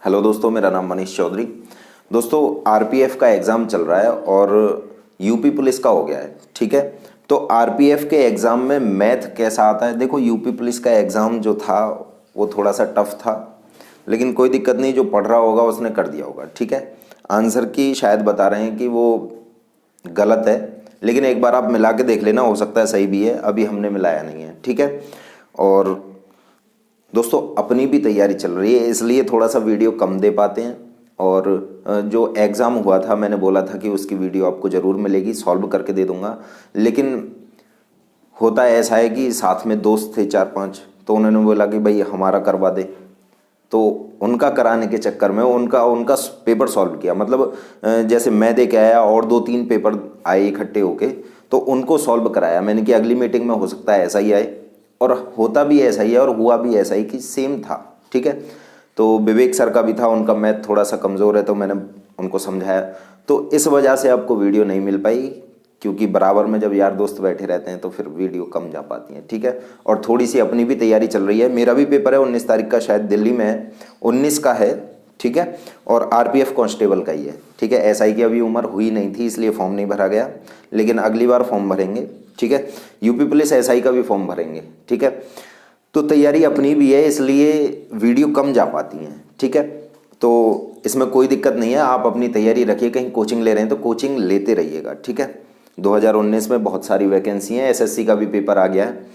Hello दोस्तों, मेरा नाम मनीष चौधरी। दोस्तों, आरपीएफ का एग्ज़ाम चल रहा है और यूपी पुलिस का हो गया है। ठीक है, तो आरपीएफ के एग्ज़ाम में मैथ कैसा आता है। देखो, यूपी पुलिस का एग्ज़ाम जो था वो थोड़ा सा टफ था, लेकिन कोई दिक्कत नहीं, जो पढ़ रहा होगा उसने कर दिया होगा। ठीक है, आंसर की शायद बता रहे हैं कि वो गलत है, लेकिन एक बार आप मिला के देख लेना, हो सकता है सही भी है। अभी हमने मिलाया नहीं है। ठीक है, और दोस्तों अपनी भी तैयारी चल रही है, इसलिए थोड़ा सा वीडियो कम दे पाते हैं। और जो एग्ज़ाम हुआ था, मैंने बोला था कि उसकी वीडियो आपको ज़रूर मिलेगी, सॉल्व करके दे दूंगा। लेकिन होता ऐसा है कि साथ में दोस्त थे 4-5, तो उन्होंने बोला कि भाई हमारा करवा दे, तो उनका कराने के चक्कर में उनका पेपर सॉल्व किया। मतलब जैसे मैं दे के आया और 2-3 पेपर आए इकट्ठे होके, तो उनको सॉल्व कराया मैंने कि अगली मीटिंग में हो सकता है ऐसा ही आए, और होता भी ऐसा ही है और हुआ भी ऐसा ही कि सेम था। ठीक है, तो विवेक सर का भी था, उनका मैथ थोड़ा सा कमज़ोर है, तो मैंने उनको समझाया। तो इस वजह से आपको वीडियो नहीं मिल पाई, क्योंकि बराबर में जब यार दोस्त बैठे रहते हैं तो फिर वीडियो कम जा पाती है। ठीक है, और थोड़ी सी अपनी भी तैयारी चल रही है। मेरा भी पेपर है 19 तारीख का, शायद दिल्ली में है, 19 का है। ठीक है, और आरपीएफ कांस्टेबल का ही है। ठीक है, एसआई की अभी उम्र हुई नहीं थी, इसलिए फॉर्म नहीं भरा गया, लेकिन अगली बार फॉर्म भरेंगे। ठीक है, यूपी पुलिस एसआई का भी फॉर्म भरेंगे। ठीक है, तो तैयारी अपनी भी है, इसलिए वीडियो कम जा पाती हैं। ठीक है, तो इसमें कोई दिक्कत नहीं है, आप अपनी तैयारी रखिए। कहीं कोचिंग ले रहे हैं तो कोचिंग लेते रहिएगा। ठीक है, 2019 में बहुत सारी वैकेंसी हैं, एसएससी का भी पेपर आ गया है।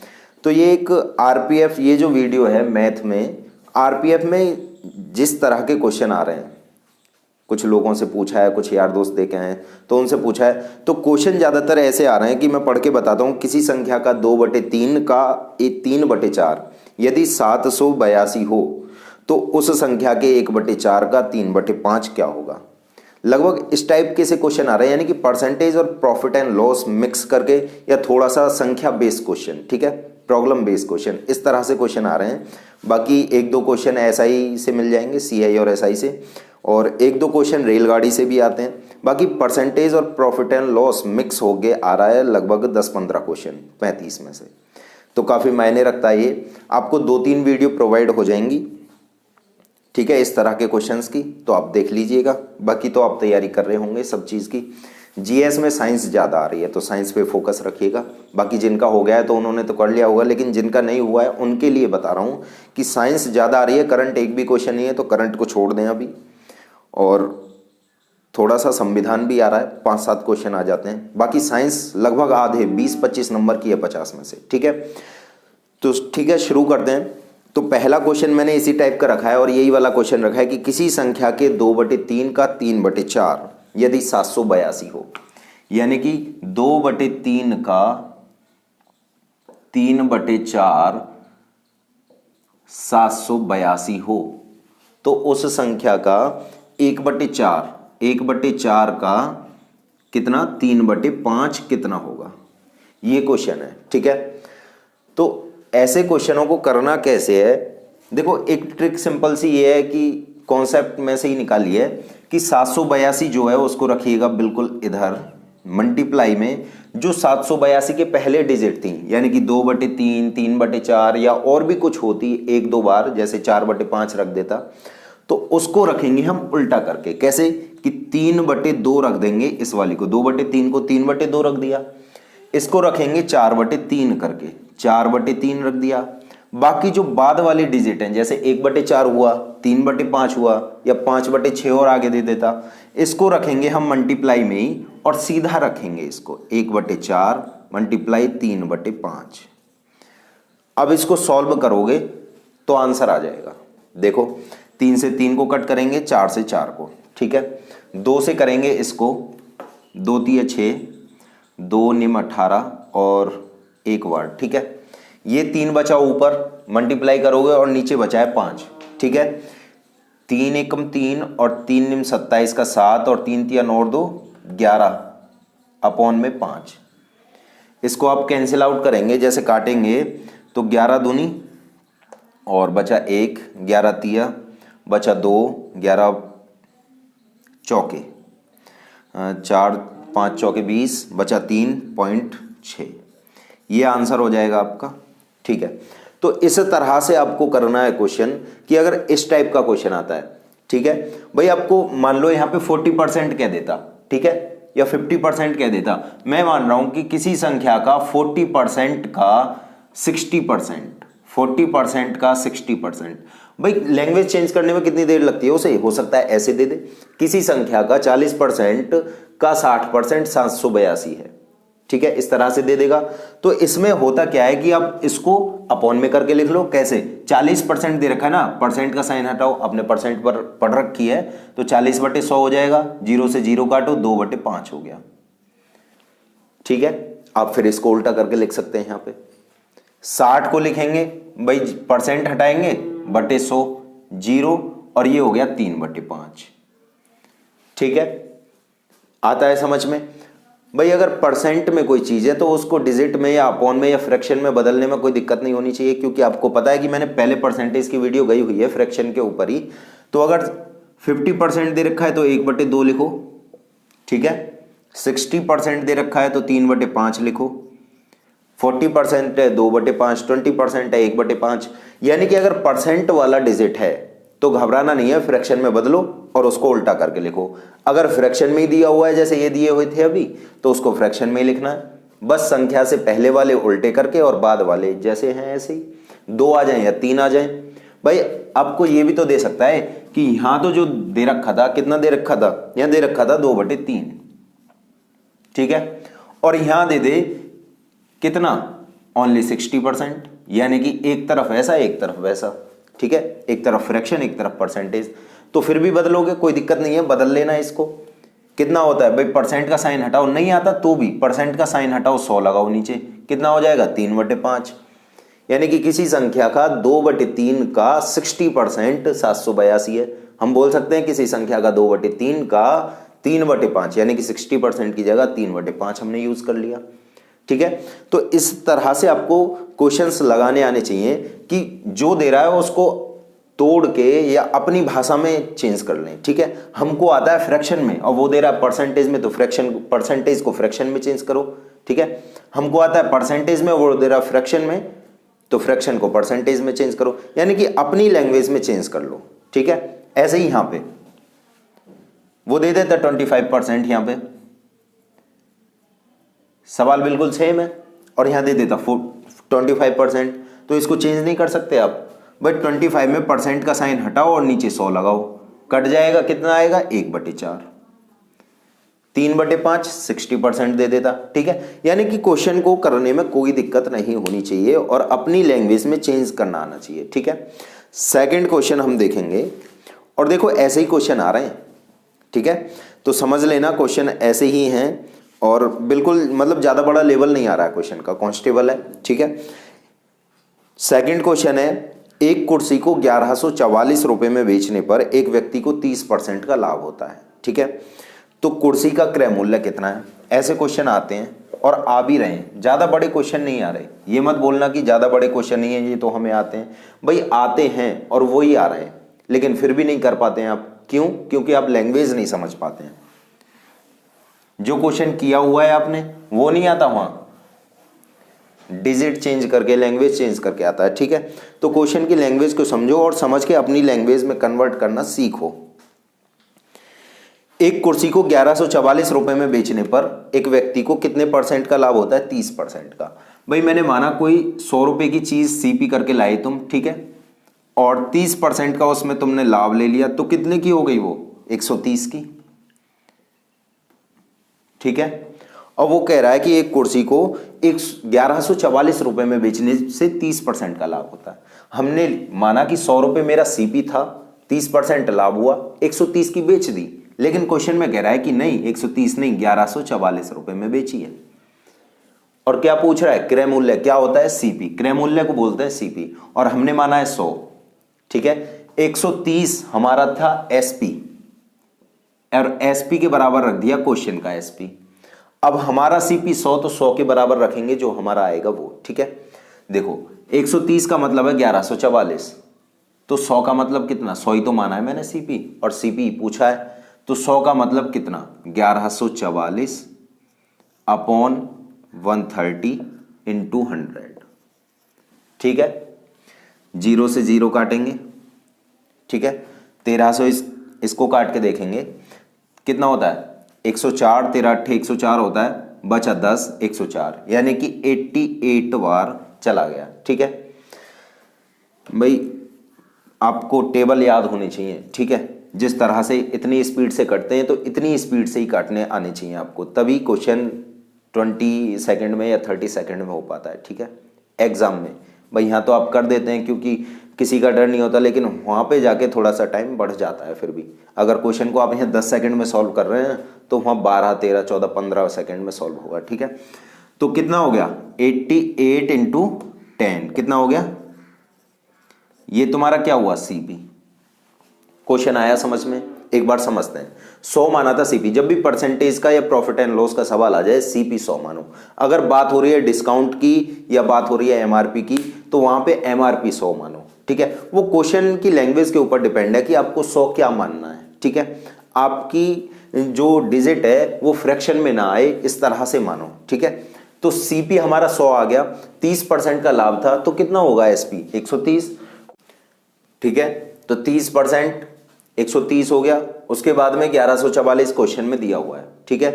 तो ये एक आरपीएफ, ये जो वीडियो है मैथ में, आरपीएफ में जिस तरह के क्वेश्चन आ रहे हैं, कुछ लोगों से पूछा है, कुछ यार दोस्त देखे हैं तो उनसे पूछा है, तो क्वेश्चन ज़्यादातर ऐसे आ रहे हैं कि मैं पढ़ के बताता हूँ। किसी संख्या का 2/3 का 3/4 यदि 782 हो, तो उस संख्या के 1/4 का 3/5 क्या होगा। लगभग इस टाइप के से क्वेश्चन आ रहे हैं, यानी कि परसेंटेज और प्रॉफिट एंड लॉस मिक्स करके, या थोड़ा सा संख्या बेस्ड क्वेश्चन। ठीक है, प्रॉब्लम बेस्ड क्वेश्चन, इस तरह से क्वेश्चन आ रहे हैं। बाकी 1-2 क्वेश्चन एसआई से मिल जाएंगे, सीआई और एसआई से, और 1-2 क्वेश्चन रेलगाड़ी से भी आते हैं। बाकी परसेंटेज और प्रॉफिट एंड लॉस मिक्स हो के आ रहा है लगभग 10-15 क्वेश्चन 35 में से, तो काफ़ी मायने रखता है ये। आपको 2-3 वीडियो प्रोवाइड हो जाएंगी, ठीक है, इस तरह के क्वेश्चंस की, तो आप देख लीजिएगा। बाकी तो आप तैयारी कर रहे होंगे सब चीज़ की। जीएस में साइंस ज़्यादा आ रही है, तो साइंस पे फोकस रखिएगा। बाकी जिनका हो गया है तो उन्होंने तो कर लिया होगा, लेकिन जिनका नहीं हुआ है उनके लिए बता रहा हूँ कि साइंस ज़्यादा आ रही है। करंट एक भी क्वेश्चन नहीं है, तो करंट को छोड़ दें अभी। और थोड़ा सा संविधान भी आ रहा है, 5-7 क्वेश्चन आ जाते हैं। बाकी साइंस लगभग आधे 20-25 नंबर की है 50 में से। ठीक है, तो ठीक है, शुरू करते हैं। तो पहला क्वेश्चन मैंने इसी टाइप का रखा है, और यही वाला क्वेश्चन रखा है कि किसी संख्या के 2/3 का 3/4 यदि 782 हो, यानी कि 2/3 का 3/4 782 हो, तो उस संख्या का 1/4 का कितना, 3/5 कितना होगा, ये क्वेश्चन है। ठीक है, तो ऐसे क्वेश्चनों को करना कैसे है, देखो एक ट्रिक सिंपल सी ये है कि कॉन्सेप्ट में से ही निकालिए कि 782 जो है उसको रखिएगा बिल्कुल इधर, मल्टीप्लाई में जो 782 के पहले डिजिट थी, यानी कि 2/3, 3/4 या और भी कुछ होती 1-2 बार, जैसे 4/5 रख देता, तो उसको रखेंगे हम उल्टा करके। कैसे कि 3/2 रख देंगे इस वाली को, 2/3 को 3/2 रख दिया, इसको रखेंगे 4/3 करके, 4/3 रख दिया। बाकी जो बाद वाले डिजिट हैं, जैसे 1/4 हुआ, 3/5 हुआ, या 5/6 और आगे दे देता, इसको रखेंगे हम मल्टीप्लाई में ही, और सीधा रखेंगे इसको 1/4 मल्टीप्लाई 3/5। अब इसको सॉल्व करोगे तो आंसर आ जाएगा। देखो, 3 से 3 को कट करेंगे, 4 से 4 को, ठीक है, 2 से करेंगे इसको, 2 3 6, 2 9 18 और 1 वर्ड। ठीक है, ये 3 बचा ऊपर, मल्टीप्लाई करोगे और नीचे बचा है 5। ठीक है, 3 एकम 3 और 3 निम 27 का 7 और 3 3 और 2 11 अपॉन में 5। इसको आप कैंसिल आउट करेंगे, जैसे काटेंगे तो 11 दूनी और बचा 1, 11 तिया बचा 2, 11 चौके 4, 5 चौके 20, बचा 3.6। ये आंसर हो जाएगा आपका। ठीक है, तो इस तरह से आपको करना है क्वेश्चन, कि अगर इस टाइप का क्वेश्चन आता है ठीक है भाई, आपको मान लो यहाँ पे 40% कह देता, ठीक है, या 50% कह देता, मैं मान रहा हूं कि किसी संख्या का 40% का 60%, 40% का 60%। भाई लैंग्वेज चेंज करने में कितनी देर लगती है उसे, हो सकता है ऐसे दे दे, किसी संख्या का 40% का 60% 782 है, ठीक है, इस तरह से दे देगा। तो इसमें होता क्या है कि आप इसको अपॉन में करके लिख लो। कैसे, 40% दे रखा है ना, परसेंट का साइन हटाओ, अपने परसेंट पर पढ़ रखी है, तो 40/100 हो जाएगा, 0 से 0 काटो, 2/5 हो गया, ठीक है। आप फिर इसको उल्टा करके लिख सकते हैं, यहां पे 60 को लिखेंगे भाई, परसेंट हटाएंगे, बटे 100, 0, और ये हो गया 3/5, ठीक है। आता है समझ में भाई? अगर परसेंट में कोई चीज है तो उसको डिजिट में या अपॉन में या फ्रैक्शन में बदलने में कोई दिक्कत नहीं होनी चाहिए, क्योंकि आपको पता है कि मैंने पहले परसेंटेज की वीडियो गई हुई है फ्रैक्शन के ऊपर ही। तो अगर 50% दे रखा है तो 1/2 लिखो, ठीक है। 60% दे रखा है तो 3/5 लिखो, 40% है 2/5, 20% है 1/5। यानी कि अगर परसेंट वाला डिजिट है तो घबराना नहीं है, फ्रैक्शन में बदलो और उसको उल्टा करके लिखो। अगर फ्रैक्शन में ही दिया हुआ है जैसे ये दिए हुए थे अभी, तो उसको फ्रैक्शन में ही लिखना है, बस संख्या से पहले वाले उल्टे करके और बाद वाले जैसे हैं ऐसे ही, 2 आ जाए या 3 आ जाए। भाई आपको ये भी तो दे सकता है कि यहां तो जो दे रखा था, कितना दे रखा था, यहां दे रखा था 2/3, ठीक है, और यहां दे दे कितना, ओनली 60%, यानी कि एक तरफ ऐसा एक तरफ वैसा, ठीक है, एक तरफ फ्रैक्शन एक तरफ परसेंटेज। तो फिर भी बदलोगे, कोई दिक्कत नहीं है, बदल लेना इसको। कितना होता है भाई, परसेंट का साइन हटाओ, नहीं आता तो भी परसेंट का साइन हटाओ, 100 लगाओ नीचे, कितना हो जाएगा 3/5। यानी कि किसी संख्या का 2/3 का 60% 782 है। हम बोल सकते हैं किसी संख्या का 2/3 का 3/5, यानी कि 60% की जगह 3/5 हमने यूज कर लिया, ठीक है। तो इस तरह से आपको क्वेश्चंस लगाने आने चाहिए कि जो दे रहा है उसको तोड़ के या अपनी भाषा में चेंज कर लें, ठीक है। हमको आता है फ्रैक्शन में और वो दे रहा है परसेंटेज में, तो परसेंटेज को फ्रैक्शन में चेंज करो, ठीक है। हमको आता है परसेंटेज में, वो दे रहा है फ्रैक्शन में, तो फ्रैक्शन को परसेंटेज में चेंज करो, यानी कि अपनी लैंग्वेज में चेंज कर लो, ठीक है। ऐसे ही यहां पे वो दे देता 25%, यहां पे सवाल बिल्कुल सेम है, और यहां दे देता 25%, तो इसको चेंज नहीं कर सकते आप। बट 25 में परसेंट का साइन हटाओ और नीचे 100 लगाओ, कट जाएगा, कितना आएगा 1/4, 3/5, 60% दे देता, ठीक है। यानी कि क्वेश्चन को करने में कोई दिक्कत नहीं होनी चाहिए और अपनी लैंग्वेज में चेंज करना आना चाहिए, ठीक है। सेकंड क्वेश्चन हम देखेंगे, और देखो ऐसे ही क्वेश्चन आ रहे हैं, ठीक है, तो समझ लेना क्वेश्चन ऐसे ही हैं, और बिल्कुल मतलब ज्यादा बड़ा लेवल नहीं आ रहा है क्वेश्चन का, कांस्टेबल है, ठीक है। सेकंड क्वेश्चन है, एक कुर्सी को 1144 रुपए में बेचने पर एक व्यक्ति को 30% का लाभ होता है, ठीक है। तो कुर्सी का क्रय मूल्य कितना है? ऐसे क्वेश्चन आते हैं और आ भी रहे हैं, ज्यादा बड़े क्वेश्चन नहीं आ रहे, ये मत बोलना कि ज्यादा बड़े क्वेश्चन नहीं है, ये तो हमें आते हैं, भाई आते हैं और वो ही आ रहे हैं, लेकिन फिर भी नहीं कर पाते हैं आप। क्यों? क्योंकि आप लैंग्वेज नहीं समझ पाते हैं। जो क्वेश्चन किया हुआ है आपने वो नहीं आता, वहां डिजिट चेंज करके लैंग्वेज चेंज करके आता है, ठीक है। तो क्वेश्चन की लैंग्वेज को समझो और समझ के अपनी लैंग्वेज में कन्वर्ट करना सीखो। एक कुर्सी को 1144 रुपए में बेचने पर एक व्यक्ति को कितने परसेंट का लाभ होता है? 30% का। भाई मैंने माना कोई 100 रुपए की चीज सीपी करके लाए तुम, ठीक है, और 30% का उसमें तुमने लाभ ले लिया, तो कितने की हो गई वो? 130 की, ठीक है। और वो कह रहा है कि एक कुर्सी को 1144 रुपए में बेचने से 30% का लाभ होता है। हमने माना कि 100 रुपए मेरा सीपी था, 30% लाभ हुआ, 130 की बेच दी, लेकिन क्वेश्चन में कह रहा है कि नहीं 130 नहीं 1144 रुपए में बेची है। और क्या पूछ रहा है? क्रय मूल्य क्या होता है? सीपी। क्रय मूल्य को बोलते हैं सीपी, और हमने माना है 100, ठीक है। 130 हमारा था एसपी, और एसपी के बराबर रख दिया क्वेश्चन का एसपी। अब हमारा सीपी 100, तो 100 के बराबर रखेंगे जो हमारा आएगा वो, ठीक है। देखो 130 का मतलब है 1144, तो 100 का मतलब कितना? 100 ही तो माना है मैंने सीपी, और सीपी पूछा है, तो 100 का मतलब कितना? 1144 अपॉन 130 इंटू 100, ठीक है। 0 से 0 काटेंगे, ठीक है। 1300 इसको काट के देखेंगे कितना होता है 104, 13 8 104 होता है, बचा 10 104, यानी कि 88 बार चला गया। ठीक है भाई, आपको टेबल याद होनी चाहिए। ठीक है, जिस तरह से इतनी स्पीड से कटते हैं तो इतनी स्पीड से ही काटने आने चाहिए आपको, तभी क्वेश्चन 20 सेकंड में या 30 सेकंड में हो पाता है। ठीक है, एग्जाम में भाई यहाँ तो आप कर देते हैं क्योंकि किसी का डर नहीं होता, लेकिन वहाँ पे जाके थोड़ा सा टाइम बढ़ जाता है। फिर भी अगर क्वेश्चन को आप यहाँ 10 सेकंड में सॉल्व कर रहे हैं तो वहाँ 12, 13, 14, 15 सेकंड में सॉल्व होगा। ठीक है, तो कितना हो गया 88 इंटू 10 कितना हो गया, ये तुम्हारा क्या हुआ सीपी। क्वेश्चन आया समझ में, एक बार समझते हैं। 100 माना था सीपी। जब भी परसेंटेज का या प्रॉफिट एंड लॉस का सवाल आ जाए सीपी 100 मानो। अगर बात हो रही है डिस्काउंट की या बात हो रही है एमआरपी की तो वहां पे एमआरपी 100 मानो। ठीक है, वो क्वेश्चन की लैंग्वेज के ऊपर डिपेंड है कि आपको 100 क्या मानना है। ठीक है, आपकी जो डिजिट है वो फ्रैक्शन में ना आए, इस तरह से मानो। ठीक है, तो सीपी हमारा 100 आ गया, 30% का लाभ था तो कितना होगा एसपी 130। ठीक है, तो 30% 130 हो गया। उसके बाद में 1144 क्वेश्चन में दिया हुआ है। ठीक है,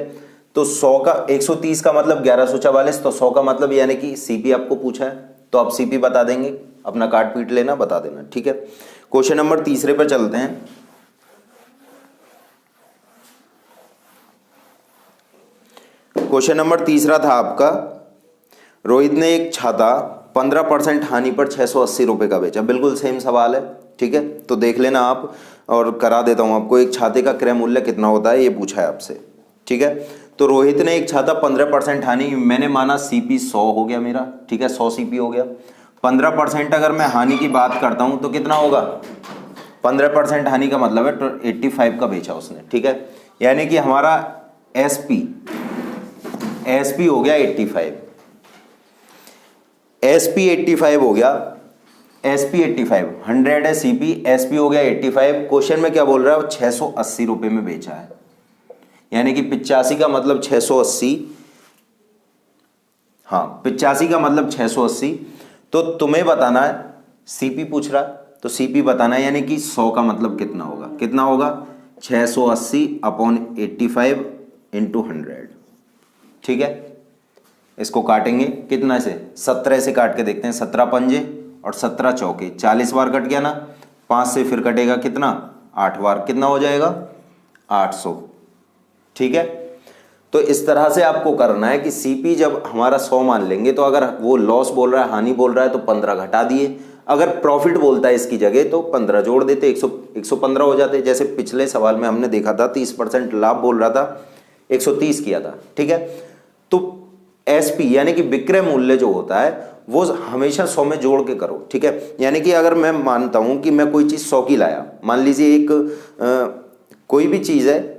तो 100 का 130 का मतलब 1144, तो 100 का मतलब यानी कि सीपी आपको पूछा है तो आप सीपी बता देंगे, अपना काट पीट लेना बता देना। ठीक है, क्वेश्चन नंबर तीसरे पर चलते हैं। क्वेश्चन नंबर तीसरा था आपका, रोहित ने एक छाता 15% हानि पर 680 रुपए का बेचा। बिल्कुल सेम सवाल है। ठीक है, तो देख लेना आप और करा देता हूं आपको। एक छाते का क्रय मूल्य कितना होता है ये पूछा है आपसे। ठीक है, तो रोहित ने एक छाता 15% हानि, मैंने माना सीपी 100 हो गया मेरा। ठीक है, 100 सीपी हो गया। 15% अगर मैं हानि की बात करता हूं तो कितना होगा, 15% हानि का मतलब है 85 का बेचा उसने। ठीक है, यानी कि हमारा एसपी हो गया 85, एसपी 85 हो गया। एसपी 85, 100 है सीपी, एसपी हो गया 85। क्वेश्चन में क्या बोल रहा है, 680 रुपए में बेचा है, यानी कि 85 का मतलब 680, हाँ 85 का मतलब 680। तो तुम्हें बताना है, सीपी पूछ रहा तो सीपी बताना है, यानी कि 100 का मतलब कितना होगा, कितना होगा 680 अपॉन 85 इंटू 100। ठीक है, इसको काटेंगे कितना से, 17 से काट के देखते हैं। 17 पंजे और 17 चौके, 40 बार कट गया ना। 5 से फिर कटेगा कितना, 8 बार, कितना हो जाएगा 800। ठीक है, तो इस तरह से आपको करना है कि सीपी जब हमारा 100 मान लेंगे तो अगर वो लॉस बोल रहा है, हानि बोल रहा है तो 15 घटा दिए, अगर प्रॉफिट बोलता है इसकी जगह तो 15 जोड़ देते, 115 हो जाते। जैसे पिछले सवाल में हमने देखा था 30% लाभ बोल रहा था, 130 किया था। ठीक है, तो एसपी यानी कि विक्रय मूल्य जो होता है वो हमेशा 100 में जोड़ के करो। ठीक है, यानी कि अगर मैं मानता हूं कि मैं कोई चीज 100 की लाया, मान लीजिए एक कोई भी चीज है,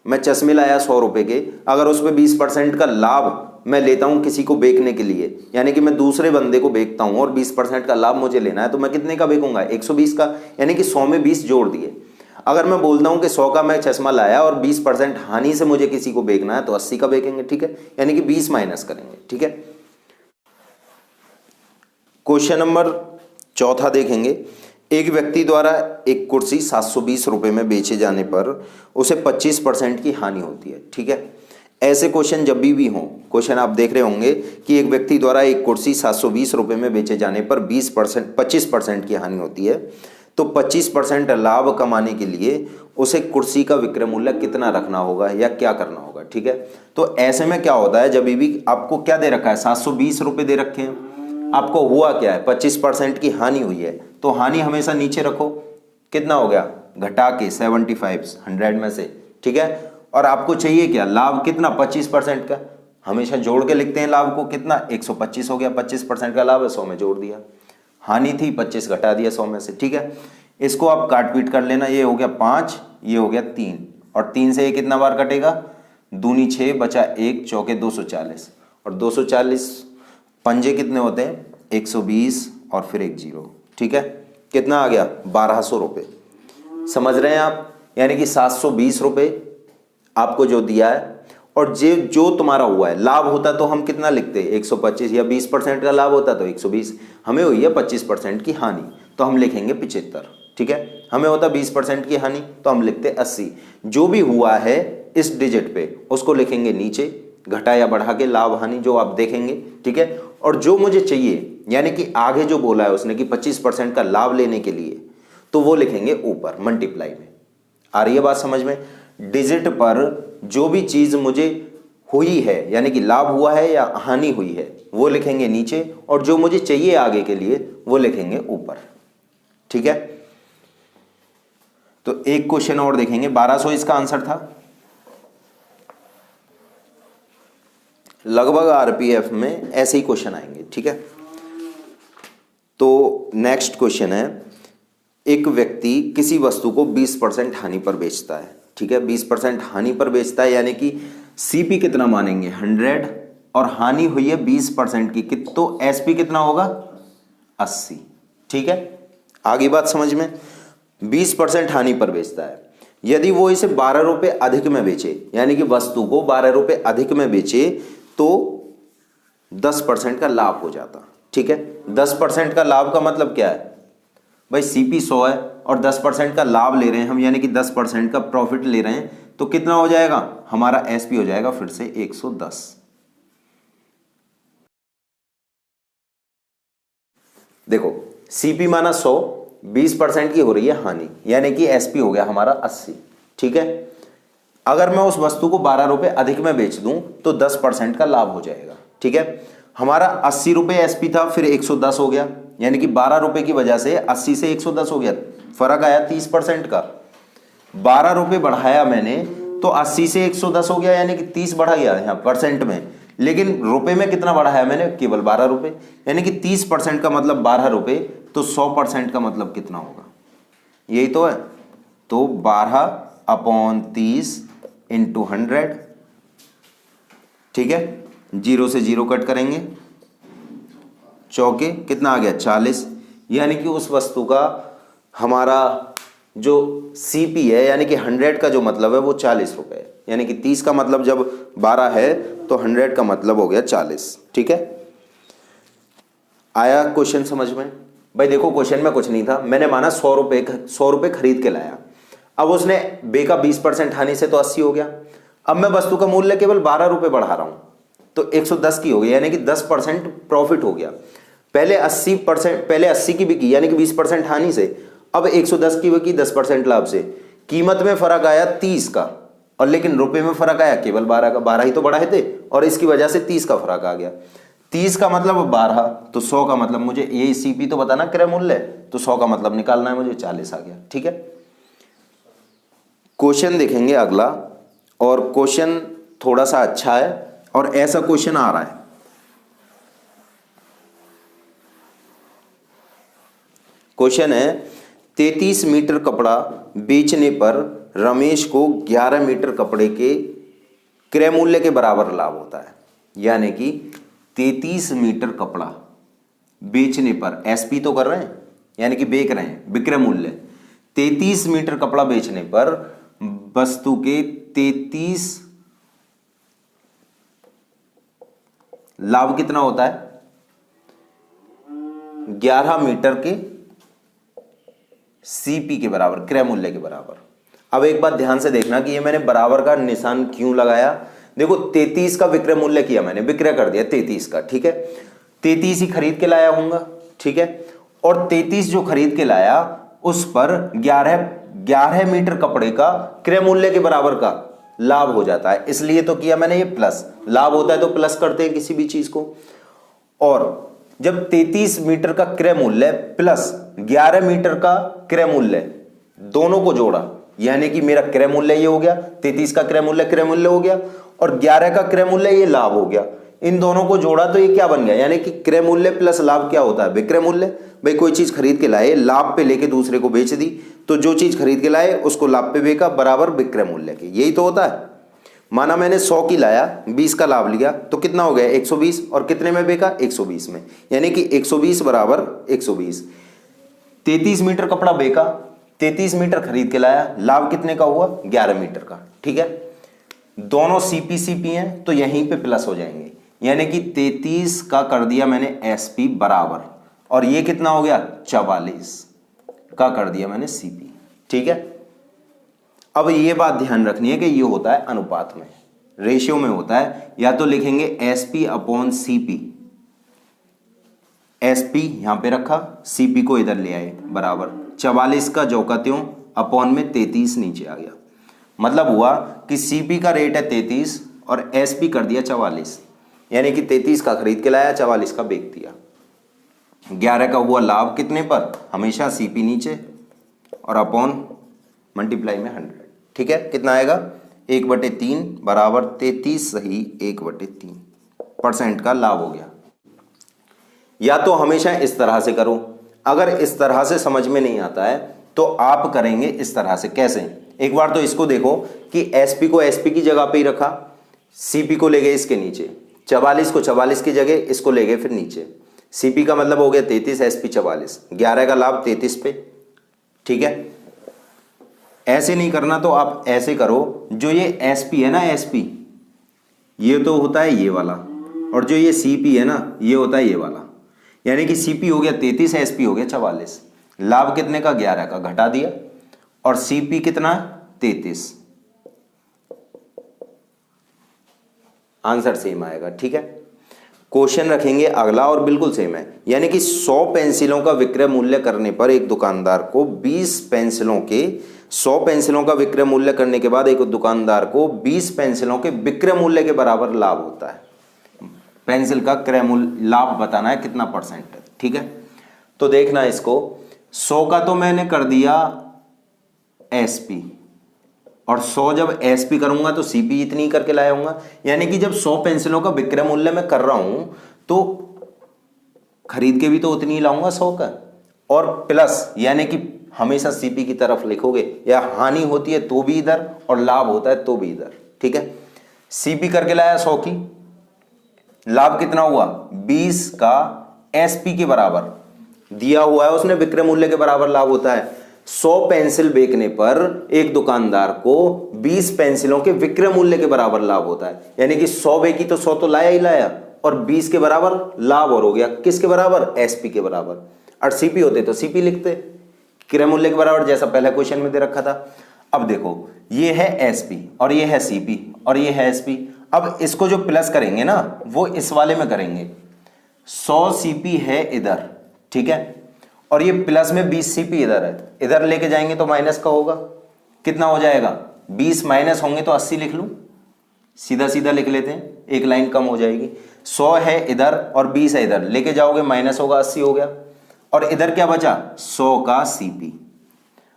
मैं चश्मे लाया 100 रुपए के, अगर उस पर 20% का लाभ मैं लेता हूं किसी को बेचने के लिए, यानी कि मैं दूसरे बंदे को बेचता हूं और 20% का लाभ मुझे लेना है, तो मैं कितने का बेचूंगा 120 का, यानी कि 100 में 20 जोड़ दिए। अगर मैं बोलता हूं कि 100 का मैं चश्मा लाया और 20% हानि से मुझे किसी को बेचना है तो 80 का बेचेंगे। ठीक है, यानी कि 20 माइनस करेंगे। ठीक है, क्वेश्चन नंबर चौथा देखेंगे। एक व्यक्ति द्वारा एक कुर्सी 720 रुपए में बेचे जाने पर उसे 25% की हानि होती है। ठीक है, ऐसे क्वेश्चन जब भी हो, क्वेश्चन आप देख रहे होंगे कि एक व्यक्ति द्वारा एक कुर्सी 720 रुपए में बेचे जाने पर 25% की हानि होती है, तो 25% लाभ कमाने के लिए उसे कुर्सी का विक्रय मूल्य कितना रखना होगा या क्या करना होगा। ठीक है, तो ऐसे में क्या होता है, जब भी आपको क्या दे रखा है 720 रुपए दे रखे हैं, आपको हुआ क्या है 25% की हानि हुई है, तो हानि हमेशा नीचे रखो, कितना हो गया घटा के 75 100 में से। ठीक है, और आपको चाहिए क्या लाभ, कितना 25% का, हमेशा जोड़ के लिखते हैं लाभ को, कितना 125 हो गया, 25% का लाभ है 100 में जोड़ दिया, हानि थी 25 घटा दिया 100 में से। ठीक है, इसको आप काट पीट कर लेना, ये हो गया 5, ये हो गया 3, और 3 से ये कितना बार कटेगा, दूनी 6, बचा 1, चौके 240, और 240 पंजे कितने होते हैं 120 और फिर एक 0। ठीक है, कितना आ गया 1200 रुपये। समझ रहे हैं आप, यानी कि 720 रुपये आपको जो दिया है, और जो तुम्हारा हुआ है लाभ होता तो हम कितना लिखते 125, या 20% का लाभ होता तो 120, हमें हुई है 25% की हानि तो हम लिखेंगे 75। ठीक है, हमें होता 20% की हानि, तो हम लिखते 80। जो भी हुआ है इस डिजिट पे उसको लिखेंगे नीचे, घटा या बढ़ा के लाभ हानि जो आप देखेंगे, ठीक है। और जो मुझे चाहिए यानी कि आगे जो बोला है उसने कि 25% का लाभ लेने के लिए, तो वो लिखेंगे ऊपर मल्टीप्लाई में। आ रही है बात समझ में? डिजिट पर जो भी चीज मुझे हुई है यानी कि लाभ हुआ है या हानि हुई है वो लिखेंगे नीचे, और जो मुझे चाहिए आगे के लिए वो लिखेंगे ऊपर, ठीक है। तो एक क्वेश्चन और देखेंगे, 1200 इसका आंसर था। लगभग आरपीएफ में ऐसे ही क्वेश्चन आएंगे, ठीक है। तो नेक्स्ट क्वेश्चन है, एक व्यक्ति किसी वस्तु को 20% हानि पर बेचता है, ठीक है। 20% हानि पर बेचता है यानी कि सीपी कितना मानेंगे 100, और हानि हुई है 20% की, तो एसपी कितना होगा 80, ठीक है। आगे बात समझ में, 20% हानि पर बेचता है, यदि वो इसे 12 रुपए अधिक में बेचे यानी कि वस्तु को 12 रुपए अधिक में बेचे तो 10% का लाभ हो जाता, ठीक है। 10% का लाभ का मतलब क्या है भाई, सीपी 100 है और 10% का लाभ ले रहे हैं हम यानी कि 10% का प्रॉफिट ले रहे हैं, तो कितना हो जाएगा हमारा एसपी हो जाएगा फिर से 110। देखो सीपी माना 100, 20% की हो रही है हानि यानी कि एसपी हो गया हमारा 80, ठीक है। अगर मैं उस वस्तु को 12 रुपए अधिक में बेच दूं तो 10% का लाभ हो जाएगा, ठीक है। हमारा 80 रुपए एसपी था, फिर 110 हो गया यानी कि 12 रुपए की वजह से 80 से 110 हो गया, फर्क आया 30% का। 12 रुपए बढ़ाया मैंने तो 80 से 110 हो गया यानी कि 30 बढ़ा गया यहाँ परसेंट में, लेकिन रुपए में कितना बढ़ाया मैंने, केवल 12 रुपए, यानी कि 30% का मतलब 12 रुपए, तो 100% का मतलब कितना होगा, यही तो है। तो 12/30 × 100, ठीक है। 0 से 0 कट करेंगे, चौके कितना आ गया 40, यानी कि उस वस्तु का हमारा जो सीपी है यानी कि 100 का जो मतलब है वो 40 रुपए है, यानी कि 30 का मतलब जब 12 है तो 100 का मतलब हो गया 40, ठीक है। आया क्वेश्चन समझ में? भाई देखो क्वेश्चन में कुछ नहीं था, मैंने माना 100 रुपए खरीद के लाया, अब उसने बे का 20% हानि से तो 80 हो गया, अब मैं वस्तु का मूल्य केवल 12 रुपए बढ़ा रहा हूं तो 110 की हो गई यानी कि 10% प्रॉफिट हो गया। पहले 80 की बिकी यानी कि 20% हानि से, अब 110 की बिकी 10% लाभ से, कीमत में फर्क आया 30 का, और लेकिन रुपए में फर्क आया केवल 12 का, 12 ही तो बढ़ाए थे और इसकी वजह से 30 का फर्क आ गया। 30 का मतलब 12, तो 100 का मतलब मुझे ये सीपी तो बताना क्रय मूल्य, तो 100 का मतलब निकालना है मुझे, 40 आ गया, ठीक है। क्वेश्चन देखेंगे अगला, और क्वेश्चन थोड़ा सा अच्छा है और ऐसा क्वेश्चन आ रहा है। क्वेश्चन है 33 मीटर कपड़ा बेचने पर रमेश को 11 मीटर कपड़े के क्रय मूल्य के बराबर लाभ होता है, यानी कि 33 मीटर कपड़ा बेचने पर, एसपी तो कर रहे हैं यानी कि बेच रहे हैं, विक्रय मूल्य 33 मीटर कपड़ा बेचने पर वस्तु के 33 लाभ कितना होता है 11 मीटर के सीपी के बराबर, क्रय मूल्य के बराबर। अब एक बात ध्यान से देखना कि ये मैंने बराबर का निशान क्यों लगाया। देखो 33 का विक्रय मूल्य किया मैंने, विक्रय कर दिया 33 का, ठीक है। 33 ही खरीद के लाया हूंगा, ठीक है। और 33 जो खरीद के लाया उस पर 11 मीटर कपड़े का क्रय मूल्य के बराबर का लाभ हो जाता है, इसलिए तो किया मैंने ये प्लस। लाभ होता है तो प्लस करते हैं किसी भी चीज को। और जब 33 मीटर का क्रय मूल्य प्लस 11 मीटर का क्रय मूल्य दोनों को जोड़ा, यानी कि मेरा क्रय मूल्य ये हो गया, 33 का क्रय मूल्य हो गया और 11 का क्रय मूल्य ये लाभ हो गया, इन दोनों को जोड़ा तो ये क्या बन गया, यानी कि क्रय मूल्य प्लस लाभ क्या होता है, विक्रय मूल्य। भाई कोई चीज खरीद के लाए, लाभ पे लेके दूसरे को बेच दी, तो जो चीज खरीद के लाए उसको लाभ पे बेचा बराबर विक्रय मूल्य के, यही तो होता है। माना मैंने 100 की लाया, 20 का लाभ लिया, तो कितना हो गया 120, और कितने में बेचा 120 में, यानी कि 120 बराबर 120। 33 मीटर कपड़ा बेचा, 33 मीटर खरीद के लाया, लाभ कितने का हुआ 11 मीटर का, ठीक है। दोनों सीपी हैं तो यहीं पे प्लस हो जाएंगे, यानी कि 33 का कर दिया मैंने एसपी बराबर, और ये कितना हो गया 44 का कर दिया मैंने सीपी। ठीक है। अब ये बात ध्यान रखनी है कि ये होता है अनुपात में, रेशियो में होता है। या तो लिखेंगे SP अपॉन CP, SP यहां पे रखा, CP को इधर ले आए, बराबर 44 का जो का त्यों अपॉन में 33 नीचे आ गया। मतलब हुआ कि CP का रेट है 33 और SP कर दिया 44, यानी कि 33 का खरीद के लाया, 44 का बेच दिया। 11 का हुआ लाभ कितने पर, हमेशा CP नीचे और अपॉन मल्टीप्लाई में 100। ठीक है, कितना आएगा 1/3 बराबर 33 सही 1/3% का लाभ हो गया। या तो हमेशा इस तरह से करो, अगर इस तरह से समझ में नहीं आता है तो आप करेंगे इस तरह से। कैसे, एक बार तो इसको देखो कि SP को SP की जगह पे ही रखा, CP को ले गए इसके नीचे, 44 को 44 की जगह इसको ले गए फिर नीचे। CP का मतलब हो गया 33, SP 44, 11 का लाभ 33 पे। ठीक है, ऐसे नहीं करना तो आप ऐसे करो, जो ये SP है ना, SP ये तो होता है ये वाला, और जो ये CP है ना ये होता है ये वाला। यानी कि CP हो गया 33, SP हो गया 44। लाभ कितने का, 11 का, घटा दिया, और CP कितना 33, आंसर सेम आएगा। ठीक है, क्वेश्चन रखेंगे अगला और बिल्कुल सेम है। यानी कि 100 पेंसिलों का विक्रय मूल्य करने पर एक दुकानदार को 100 पेंसिलों का विक्रय मूल्य करने के बाद एक दुकानदार को 20 पेंसिलों के विक्रय मूल्य के बराबर लाभ होता है। पेंसिल का क्रय मूल्य लाभ बताना है कितना परसेंट है। ठीक है, तो देखना इसको, 100 का तो मैंने कर दिया SP, और 100 जब SP करूंगा तो CP इतनी करके लाऊंगा। यानी कि जब 100 पेंसिलों का विक्रय मूल्य मैं कर रहा हूं तो खरीद के भी तो उतनी ही लाऊंगा 100 का, और प्लस यानी कि हमेशा CP की तरफ लिखोगे, या हानि होती है तो भी इधर और लाभ होता है तो भी इधर। ठीक है, CP करके लाया 100 की, लाभ कितना हुआ 20 का SP के बराबर दिया हुआ है उसने, विक्रय मूल्य के बराबर लाभ होता है। 100 पेंसिल बेचने पर एक दुकानदार को 20 पेंसिलों के विक्रय मूल्य के बराबर लाभ होता है। यानी कि 100 बेची तो 100 तो लाया ही लाया, और 20 के बराबर लाभ और हो गया, किसके बराबर, SP के बराबर। और CP होते तो CP लिखते, क्रय मूल्य के बराबर, जैसा पहले क्वेश्चन में दे रखा था। अब देखो ये है SP और ये है CP और ये है SP। अब इसको जो प्लस करेंगे ना वो इस वाले में करेंगे। 100 CP है इधर, ठीक है, और ये प्लस में 20 CP इधर है, इधर लेके जाएंगे तो माइनस का होगा, कितना हो जाएगा 20 माइनस होंगे तो 80 लिख लूं, सीधा सीधा लिख लेते हैं, एक लाइन कम हो जाएगी। 100 है इधर और 20 है इधर, लेके जाओगे माइनस होगा, 80 हो गया, और इधर क्या बचा 100 का CP।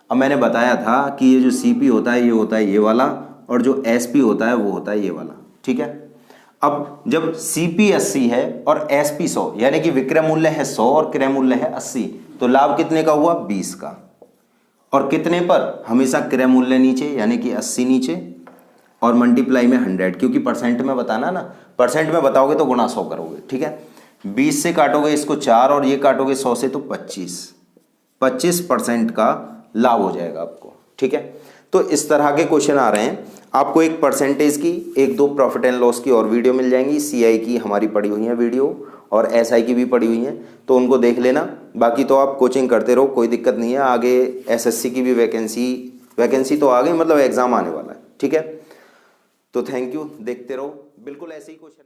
अब मैंने बताया था कि ये जो CP होता है ये होता है ये वाला, और जो SP होता है वो होता है ये वाला। ठीक है, अब जब CP 80 है और SP 100, यानी कि विक्रय मूल्य है 100 और क्रय मूल्य है 80, तो लाभ कितने का हुआ 20 का, और कितने पर, हमेशा क्रय मूल्य नीचे यानी कि 80 नीचे, और मल्टीप्लाई में 100, क्योंकि परसेंट में बताना ना, परसेंट में बताओगे तो गुणा 100 करोगे। ठीक है, 20 से काटोगे इसको 4 और ये काटोगे 100 से तो 25% का लाभ हो जाएगा आपको। ठीक है, तो इस तरह के क्वेश्चन आ रहे हैं। आपको एक परसेंटेज की, एक दो प्रॉफिट एंड लॉस की और वीडियो मिल जाएंगी। CI की हमारी पड़ी हुई है वीडियो, और SI की भी पड़ी हुई है, तो उनको देख लेना। बाकी तो आप कोचिंग करते रहो, कोई दिक्कत नहीं है। आगे SSC की भी वैकेंसी तो आ गई, मतलब एग्जाम आने वाला है। ठीक है, तो थैंक यू, देखते रहो, बिल्कुल ऐसे ही क्वेश्चन है।